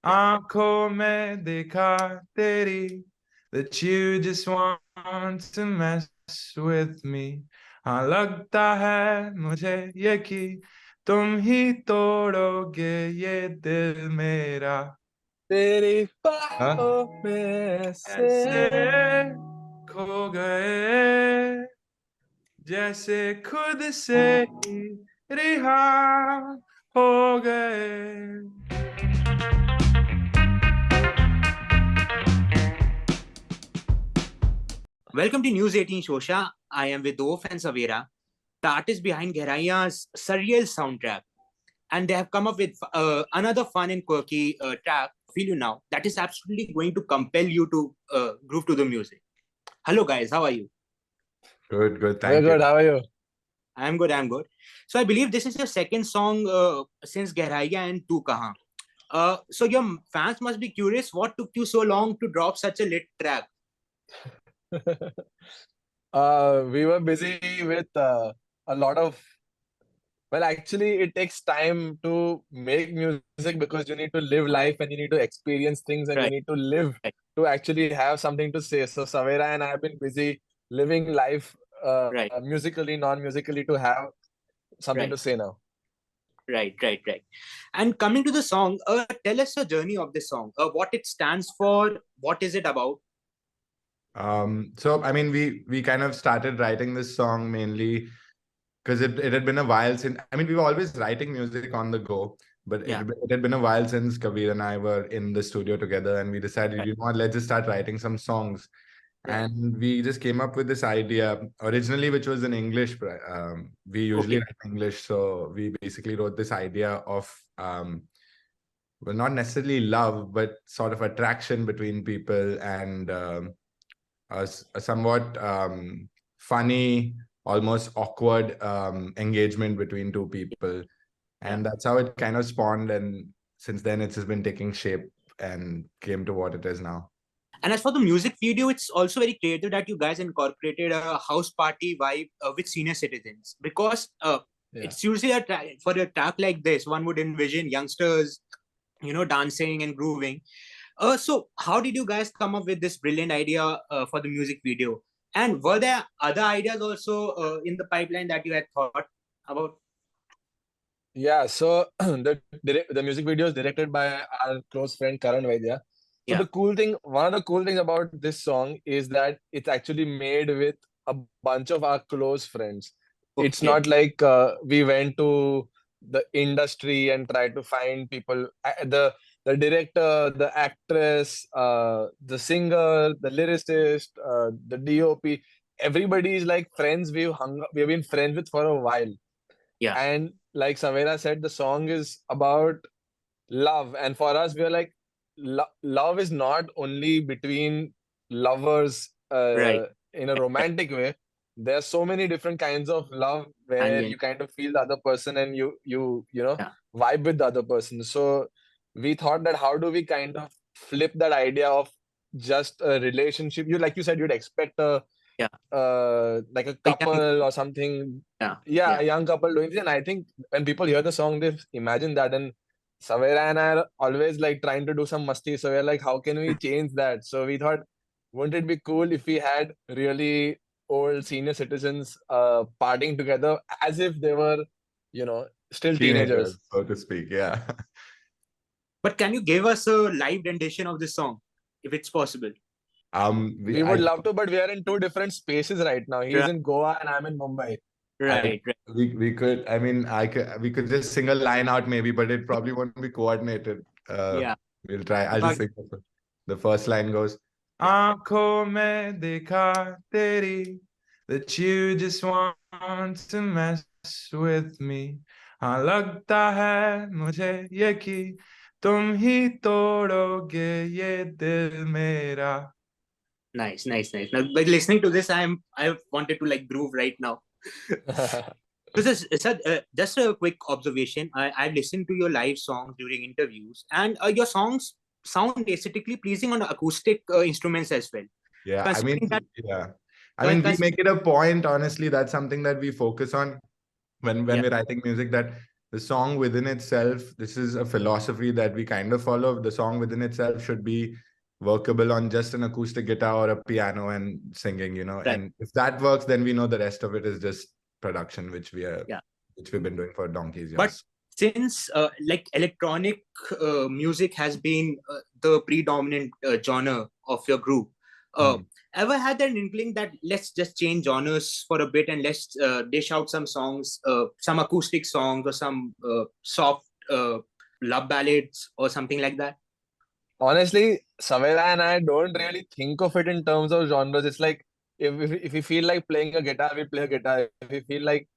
आंखों में देखा तेरी that you just want to mess with me. हाँ लगता है मुझे ये कि तुम ही तोड़ोगे ये दिल मेरा. तेरी हाँ? बाहों में ऐसे ऐसे खो गए जैसे खुद से ही रिहा हो गए. Welcome to News18 Showsha. I am with OAFF and Savera, the artist behind Gehraiyaan surreal soundtrack. And they have come up with another fun and quirky track, Feel You Now, that is absolutely going to compel you to groove to the music. Hello guys, how are you? Good, We're thank you. good. How are you? I'm good. So I believe this is your second song since Gehraiyaan and Tu Kahan. So your fans must be curious, what took you so long to drop such a lit track? We were busy with a lot of. Well, actually, it takes time to make music because you need to live life and you need to experience things and you Right. need to live Right. to actually have something to say. So Savera and I have been busy living life Right. musically, non-musically to have something Right. to say now. Right. And coming to the song, tell us the journey of the song, what it stands for, what is it about? So I mean, we kind of started writing this song mainly because it had been a while since. I mean, we were always writing music on the go, but Yeah. it had been a while since Kabir and I were in the studio together, and we decided, Right. you know what, let's just start writing some songs. Right. And we just came up with this idea originally, which was in English. We usually write in English, so we basically wrote this idea of well, not necessarily love, but sort of attraction between people, and a somewhat funny, almost awkward engagement between two people. And that's how it kind of spawned. And since then, it's just been taking shape and came to what it is now. And as for the music video, it's also very creative that you guys incorporated a house party vibe with senior citizens, because it's usually for a track like this, one would envision youngsters, dancing and grooving. So how did you guys come up with this brilliant idea for the music video? And were there other ideas also in the pipeline that you had thought about? Yeah, so the music video is directed by our close friend Karan Vaidya. So one of the cool things about this song is that it's actually made with a bunch of our close friends. Okay. It's not like we went to the industry and tried to find people. The director, the actress, the singer, the lyricist, the DOP, everybody is like friends we've been friends with for a while. Yeah. And like Savera said, the song is about love. And for us, we are like, love is not only between lovers in a romantic way. There are so many different kinds of love where you kind of feel the other person and you vibe with the other person. So we thought that how do we kind of flip that idea of just a relationship? Like you said, you'd expect like a couple or something. A young couple doing this. And I think when people hear the song, they imagine that. And Savera and I are always like trying to do some musty. So we're like, how can we change that? So we thought, wouldn't it be cool if we had really old senior citizens partying together as if they were, still teenagers, so to speak. Yeah. But can you give us a live rendition of this song, if it's possible? We would love to, but we are in two different spaces right now. He's in Goa and I'm in Mumbai. Right. We could, I mean, we could just sing a line out maybe, but it probably won't be coordinated. We'll try. I'll just sing the first line goes, आँखों में देखा तेरी that you just want to mess with me. हाँ लगता है मुझे ये कि तुम ही तोड़ोगे ये दिल मेरा. Nice. Now, by listening to this, I wanted to like groove right now. Just a quick observation. I've listened to your live songs during interviews, and your songs sound aesthetically pleasing on acoustic instruments as well. Yeah, I mean, we make it a point. Honestly, that's something that we focus on when we're writing music. That the song within itself, this is a philosophy that we kind of follow. The song within itself should be workable on just an acoustic guitar or a piano and singing, you know. And if that works, then we know the rest of it is just production, which we've been doing for donkeys years. But since like electronic music has been the predominant genre of your group, ever had an inkling that let's just change genres for a bit and let's dish out some songs, some acoustic songs or some soft love ballads or something like that? Honestly, Savera and I don't really think of it in terms of genres. It's like if we feel like playing a guitar, we play a guitar. If we feel like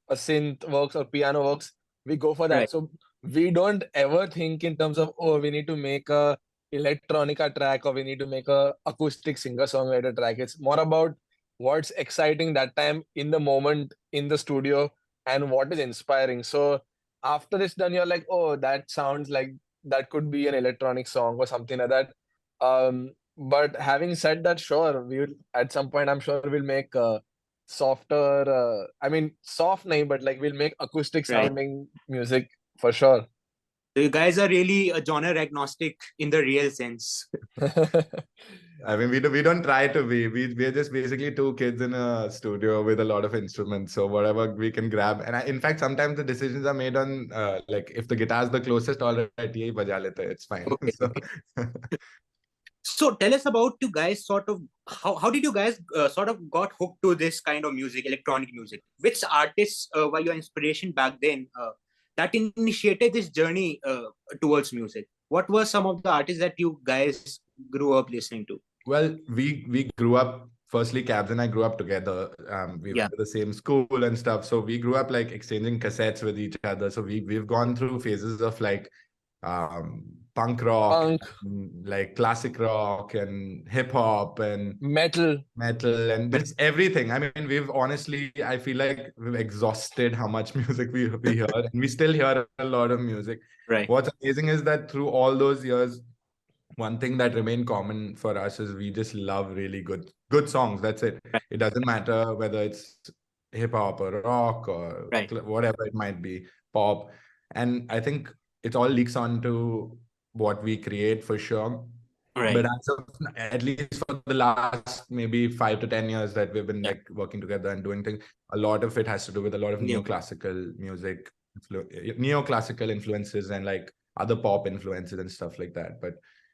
a synth works or piano works, we go for that. Right. So we don't ever think in terms of, oh, we need to make a electronica track or we need to make a acoustic singer-songwriter track. It's more about what's exciting that time in the moment in the studio and what is inspiring. So after it's done, you're like, oh, that sounds like that could be an electronic song or something like that. But having said that, sure, we will at some point, I'm sure we'll make softer, I mean, soft nahi, but like we'll make acoustic sounding music for sure. So you guys are really a genre agnostic in the real sense. I mean, we don't try to be. We're just basically two kids in a studio with a lot of instruments. So whatever we can grab. And in fact, sometimes the decisions are made on like if the guitar is the closest, all right, yahi baja lete, it's fine. Okay. So tell us about you guys sort of, how did you guys sort of got hooked to this kind of music, electronic music? Which artists were your inspiration back then that initiated this journey towards music? What were some of the artists that you guys grew up listening to? Well, we grew up, firstly, Cabs and I grew up together. We went to the same school and stuff. So we grew up like exchanging cassettes with each other. So we've gone through phases of like punk rock, like classic rock and hip hop and metal and just everything. I mean, we've honestly, I feel like we've exhausted how much music we hear, and we still hear a lot of music. Right. What's amazing is that through all those years, one thing that remained common for us is we just love really good songs. That's it. Right. It doesn't matter whether it's hip hop or rock or whatever it might be, pop. And I think it all leaks onto what we create for sure. Right. But at least for the last maybe 5 to 10 years that we've been like working together and doing things, a lot of it has to do with a lot of neoclassical music, neoclassical influences and like other pop influences and stuff like that. But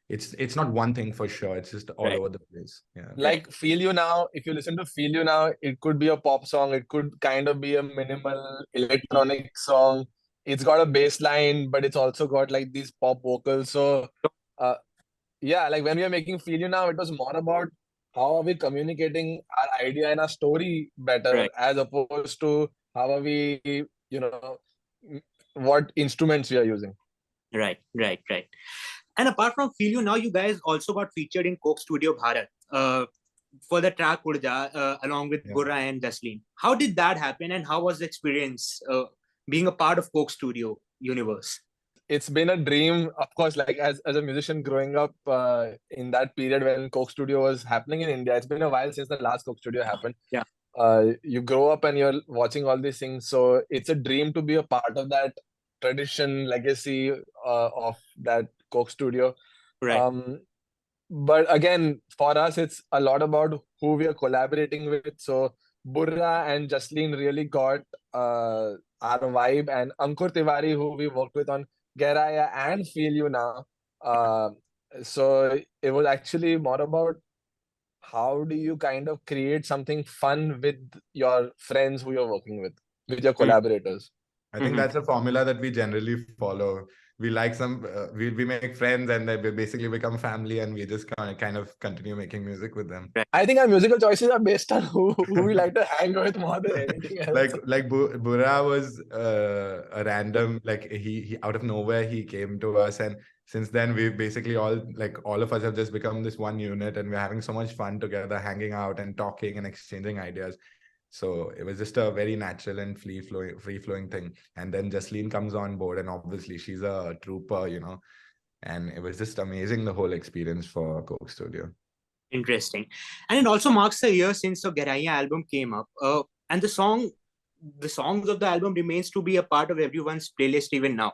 it's not one thing for sure. It's just all over the place. Yeah. Like Feel You Now, if you listen to Feel You Now, it could be a pop song. It could kind of be a minimal electronic song. It's got a bass line, but it's also got like these pop vocals. So yeah, like when we are making Feel You Now, it was more about how are we communicating our idea and our story better as opposed to how are we, you know, what instruments we are using. Right. And apart from Feel You Now, you guys also got featured in Coke Studio Bharat for the track Urja along with Gehraiyaan and Jaslin. How did that happen and how was the experience being a part of Coke Studio universe? It's been a dream, of course, like as a musician growing up in that period when Coke Studio was happening in India. It's been a while since the last Coke Studio happened. Yeah. You grow up and you're watching all these things. So it's a dream to be a part of that tradition, legacy of that Coke Studio. Right. But again, for us, it's a lot about who we are collaborating with. So Burra and Jaslin really got our vibe, and Ankur Tiwari, who we worked with on Gehraiyaan and Feel You Now. So it was actually more about how do you kind of create something fun with your friends who you're working with your collaborators. I think that's a formula that we generally follow. We like we make friends and they basically become family, and we just kind of continue making music with them. I think our musical choices are based on who we like to hang with more than anything else. Like Burra was a random, like he out of nowhere he came to us, and since then we've basically all of us have just become this one unit, and we're having so much fun together, hanging out and talking and exchanging ideas. So it was just a very natural and free-flowing thing. And then Jaslin comes on board, and obviously she's a trooper, you know. And it was just amazing, the whole experience for Coke Studio. Interesting. And it also marks a year since the Gehraiyaan album came up. And the song the songs of the album remains to be a part of everyone's playlist even now.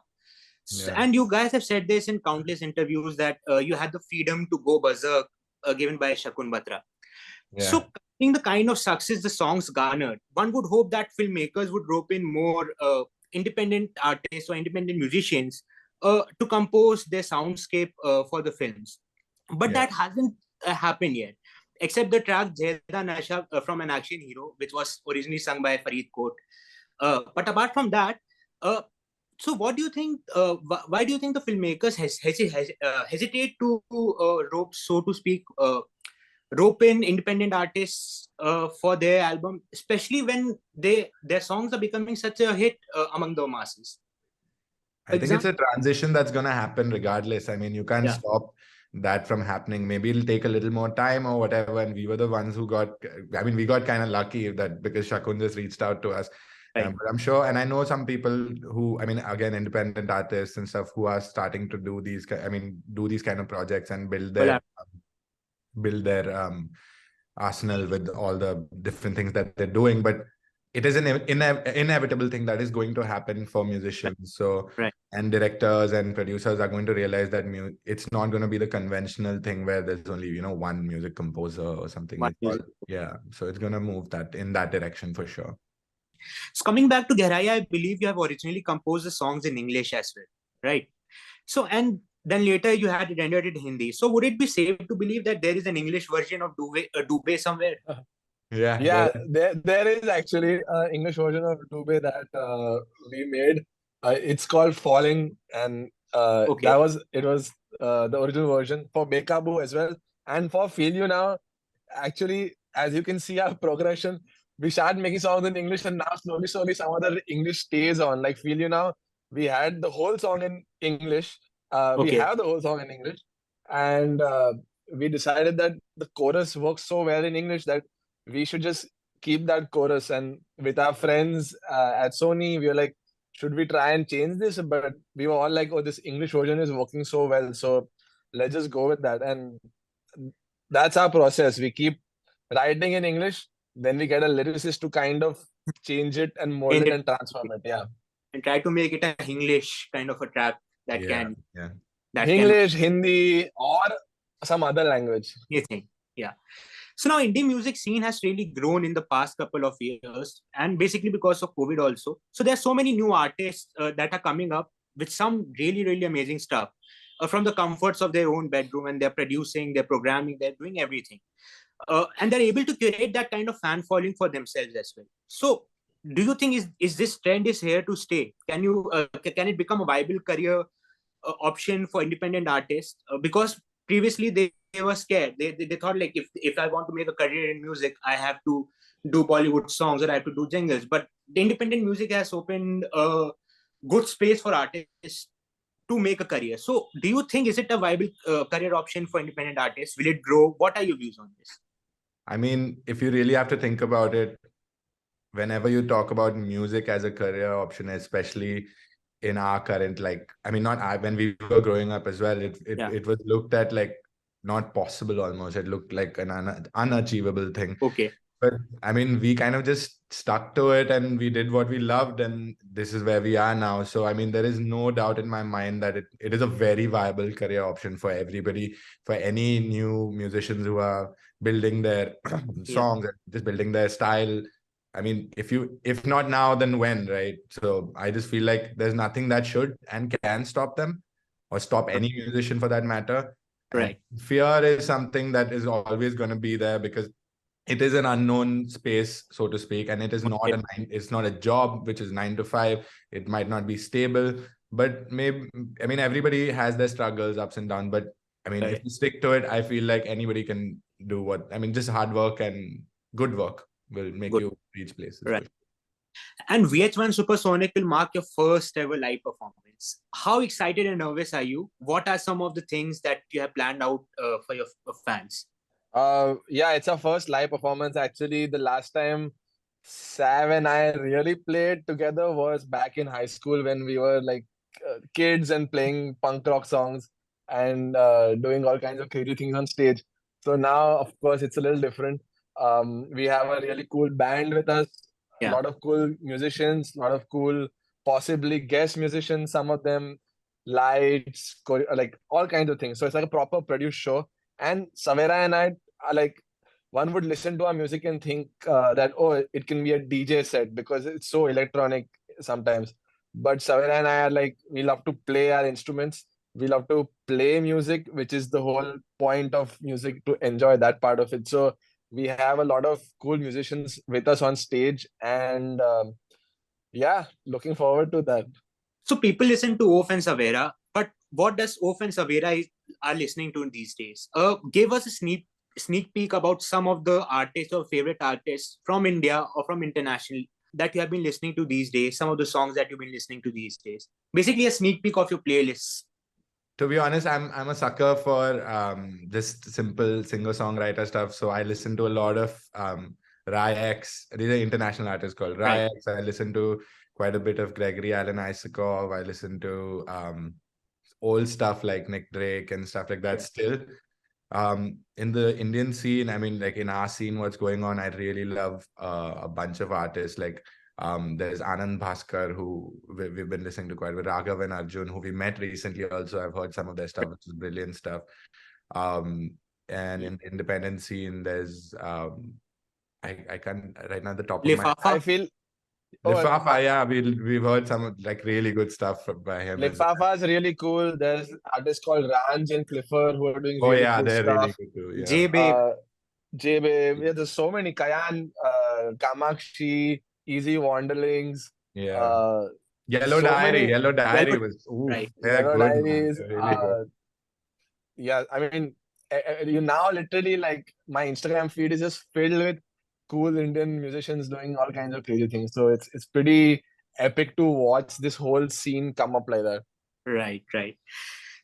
Yeah. And you guys have said this in countless interviews that you had the freedom to go berserk given by Shakun Batra. Yeah. So, in the kind of success the songs garnered, one would hope that filmmakers would rope in more independent artists or independent musicians to compose their soundscape for the films. But that hasn't happened yet, except the track Gehraiyaan Nasha from An Action Hero, which was originally sung by Farid Kot. But apart from that, so what do you think? Why do you think the filmmakers hesitate to rope, so to speak, rope in independent artists for their album, especially when their songs are becoming such a hit among the masses? I think it's a transition that's going to happen regardless. I mean, you can't stop that from happening. Maybe it'll take a little more time or whatever. And we were the ones who got, I mean, we got kind of lucky that because Shakun just reached out to us. But I'm sure, and I know some people who, I mean, again, independent artists and stuff who are starting to do these, do these kind of projects and build their arsenal with all the different things that they're doing. But it is an inevitable thing that is going to happen for musicians. So, and directors and producers are going to realize that it's not going to be the conventional thing where there's only, one music composer or something. So it's going to move that in that direction for sure. So coming back to Gehraiyaan, I believe you have originally composed the songs in English as well, right? So, and then later you had it rendered in Hindi. So would it be safe to believe that there is an English version of Dubey somewhere? Yeah, there is actually an English version of Dubey that we made. It's called Falling, and it was the original version for Bekabu as well, and for Feel You Now. Actually, as you can see our progression, we started making songs in English, and now slowly some other English stays on. Like Feel You Now, we had the whole song in English. We have the whole song in English, and we decided that the chorus works so well in English that we should just keep that chorus. And with our friends at Sony, we were like, should we try and change this? But we were all like, oh, this English version is working so well, so let's just go with that. And that's our process. We keep writing in English, then we get a lyricist to kind of change it and mold it and transform it. Yeah. And try to make it a English kind of a track that can. Yeah. That English, Hindi, or some other language. You think? Yeah. So now indie music scene has really grown in the past couple of years, and basically because of COVID also. So there are so many new artists that are coming up with some really, really amazing stuff from the comforts of their own bedroom, and they're producing, they're programming, they're doing everything. And they're able to curate that kind of fan following for themselves as well. So do you think is this trend is here to stay? Can it become a viable career option for independent artists? Because previously they were scared. They thought like if I want to make a career in music, I have to do Bollywood songs or I have to do jingles. But the independent music has opened a good space for artists to make a career. So do you think is it a viable career option for independent artists? Will it grow? What are your views on this? I mean, if you really have to think about it, whenever you talk about music as a career option, especially in our current, when we were growing up as well, it was looked at like not possible almost. It looked like an unachievable thing. But I mean, we kind of just stuck to it and we did what we loved, and this is where we are now. So, I mean, there is no doubt in my mind that it is a very viable career option for everybody, for any new musicians who are building their songs and just building their style. I mean, if not now, then when, right? So I just feel like there's nothing that should and can stop them or stop any musician for that matter. Right. And fear is something that is always going to be there because it is an unknown space, so to speak, and it is not it's not a job which is 9 to 5. It might not be stable, but maybe, I mean, everybody has their struggles, ups and downs, but I mean, if you stick to it, I feel like anybody can do just hard work and good work will make you reach places. Right. And VH1 Supersonic will mark your first ever live performance. How excited and nervous are you? What are some of the things that you have planned out for your fans? Yeah, it's our first live performance. Actually, the last time Sav and I really played together was back in high school when we were like kids and playing punk rock songs and doing all kinds of crazy things on stage. So now, of course, it's a little different. We have a really cool band with us. A lot of cool musicians, a lot of cool possibly guest musicians, some of them, lights, like all kinds of things. So it's like a proper produced show. And Savera and I are like, one would listen to our music and think that, oh, it can be a DJ set because it's so electronic sometimes. But Savera and I are like, we love to play our instruments. We love to play music, which is the whole point of music, to enjoy that part of it. So we have a lot of cool musicians with us on stage, and yeah, looking forward to that. So people listen to OAFF and Savera, but what does OAFF and Savera are listening to these days? Give us a sneak peek about some of the artists or favorite artists from India or from international that you have been listening to these days, some of the songs that you've been listening to these days. Basically a sneak peek of your playlists. To be honest, I'm a sucker for just simple singer-songwriter stuff. So I listen to a lot of Rai-X. These are international artists called Rai-X. I listen to quite a bit of Gehraiyaan, Isakov. I listen to old stuff like Nick Drake and stuff like that. Still, in the Indian scene, I mean, like in our scene, what's going on, I really love a bunch of artists. Like there's Anand Bhaskar, who we've been listening to quite a bit. Raghav and Arjun, who we met recently also. I've heard some of their stuff, which is brilliant stuff. And in the independent scene, there's I can't right now the top of my I feel Lifafa, yeah, we've heard some like really good stuff by him. Lifafa is really cool. There's artists called Ranj and Clifford who are doing really cool they're stuff. Really good too. Yeah. J-Babe. Yeah, there's so many. Kayan, Kamakshi, Easy Wanderlings. Yeah. Yellow Diary was right. Yellow Diaries. Really good. Yeah, I mean, you now literally like my Instagram feed is just filled with cool Indian musicians doing all kinds of crazy things. So it's pretty epic to watch this whole scene come up like that. Right.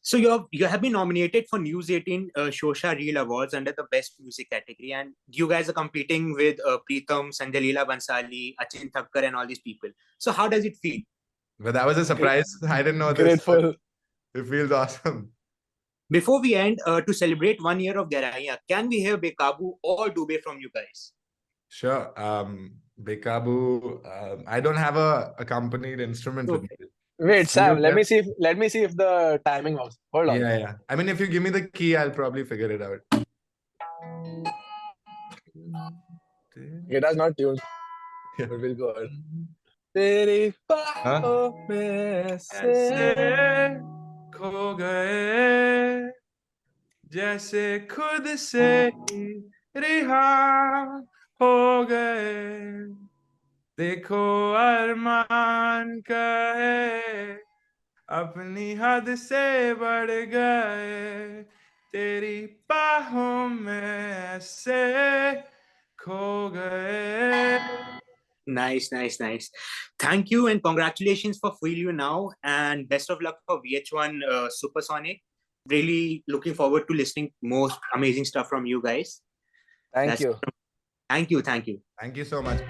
So you have been nominated for News18 Showsha Reel Awards under the Best Music category, and you guys are competing with Preetham, Sanjay Leela Bansali, Achin Thakkar, and all these people. So how does it feel? Well, that was a surprise. I didn't know this. Grateful. It feels awesome. Before we end, to celebrate 1 year of Gehraiyaan, can we hear Bekabu or Dubey from you guys? Sure. Bekabu, I don't have a accompanied instrument with me. Wait, Sam, let me see if the timing works. Hold on. Yeah. I mean, if you give me the key, I'll probably figure it out. Guitar's not tuned. But we'll go ahead. तेरी बाहों में ऐसे खो गए जैसे खुद से रिहा हो गए देखो अरमान कहे अपनी हद से बढ़ गए तेरी बाहों में ऐसे खो गए. Nice. Thank you and congratulations for Feel You Now, and best of luck for VH1 Supersonic. Really looking forward to listening more amazing stuff from you guys. Thank you. Thank you. Thank you so much.